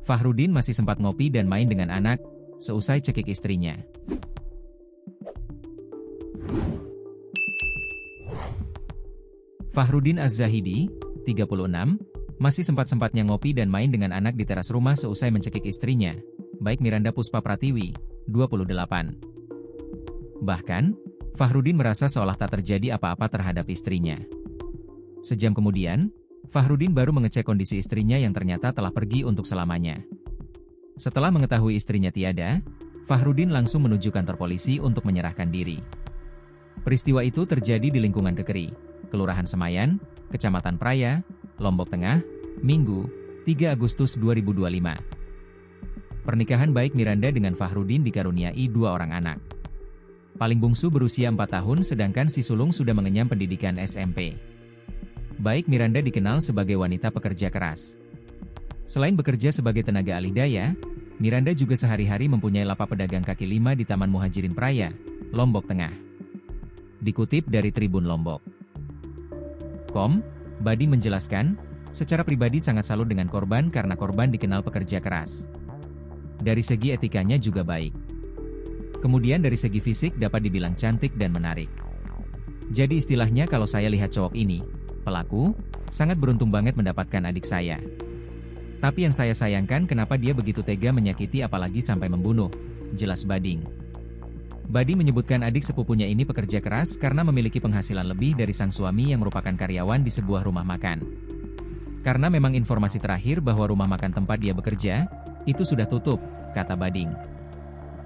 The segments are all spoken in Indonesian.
Fahrudin masih sempat ngopi dan main dengan anak, seusai cekik istrinya. Fahrudin Az-Zahidi, 36, masih sempat-sempatnya ngopi dan main dengan anak di teras rumah seusai mencekik istrinya, baik Miranda Puspa Pratiwi, 28. Bahkan, Fahrudin merasa seolah tak terjadi apa-apa terhadap istrinya. Sejam kemudian, Fahrudin baru mengecek kondisi istrinya yang ternyata telah pergi untuk selamanya. Setelah mengetahui istrinya tiada, Fahrudin langsung menuju kantor polisi untuk menyerahkan diri. Peristiwa itu terjadi di lingkungan Kekeri, Kelurahan Semayan, Kecamatan Praya, Lombok Tengah, Minggu, 3 Agustus 2025. Pernikahan baik Miranda dengan Fahrudin dikaruniai 2 orang anak. Paling bungsu berusia 4 tahun sedangkan si sulung sudah mengenyam pendidikan SMP. Baik Miranda dikenal sebagai wanita pekerja keras. Selain bekerja sebagai tenaga alih daya, Miranda juga sehari-hari mempunyai lapak pedagang kaki lima di Taman Muhajirin Praya, Lombok Tengah. Dikutip dari Tribun Lombok.com, Bading menjelaskan, secara pribadi sangat salut dengan korban karena korban dikenal pekerja keras. Dari segi etikanya juga baik. Kemudian dari segi fisik dapat dibilang cantik dan menarik. Jadi istilahnya kalau saya lihat cowok ini, pelaku, sangat beruntung banget mendapatkan adik saya. Tapi yang saya sayangkan kenapa dia begitu tega menyakiti apalagi sampai membunuh, jelas Bading. Bading menyebutkan adik sepupunya ini pekerja keras karena memiliki penghasilan lebih dari sang suami yang merupakan karyawan di sebuah rumah makan. Karena memang informasi terakhir bahwa rumah makan tempat dia bekerja, itu sudah tutup, kata Bading.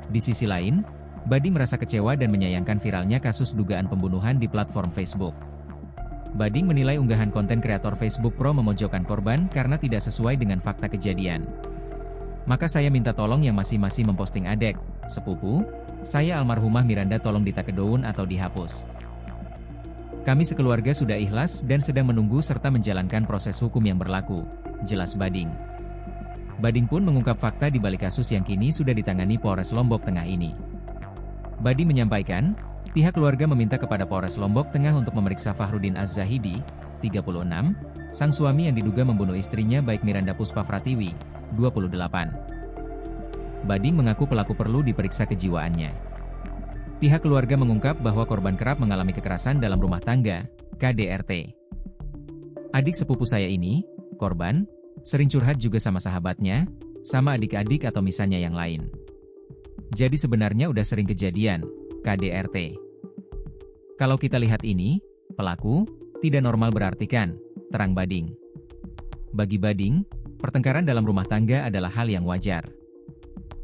Di sisi lain, Bading merasa kecewa dan menyayangkan viralnya kasus dugaan pembunuhan di platform Facebook. Bading menilai unggahan konten kreator Facebook Pro memojokkan korban karena tidak sesuai dengan fakta kejadian. Maka saya minta tolong yang masih memposting adek, sepupu, saya almarhumah Miranda tolong ditakedown atau dihapus. Kami sekeluarga sudah ikhlas dan sedang menunggu serta menjalankan proses hukum yang berlaku, jelas Bading. Bading pun mengungkap fakta di balik kasus yang kini sudah ditangani Polres Lombok Tengah ini. Bading menyampaikan, pihak keluarga meminta kepada Polres Lombok Tengah untuk memeriksa Fahrudin Az-Zahidi, 36, sang suami yang diduga membunuh istrinya baik Miranda Puspa Pratiwi, 28. Bading mengaku pelaku perlu diperiksa kejiwaannya. Pihak keluarga mengungkap bahwa korban kerap mengalami kekerasan dalam rumah tangga, KDRT. Adik sepupu saya ini, korban, sering curhat juga sama sahabatnya, sama adik-adik atau misalnya yang lain. Jadi sebenarnya udah sering kejadian, KDRT. Kalau kita lihat ini, pelaku, tidak normal berarti kan, terang Bading. Bagi Bading, pertengkaran dalam rumah tangga adalah hal yang wajar.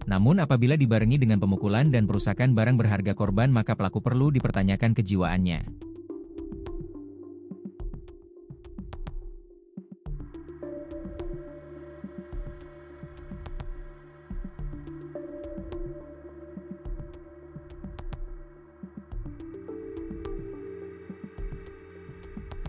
Namun apabila dibarengi dengan pemukulan dan perusakan barang berharga korban maka pelaku perlu dipertanyakan kejiwaannya.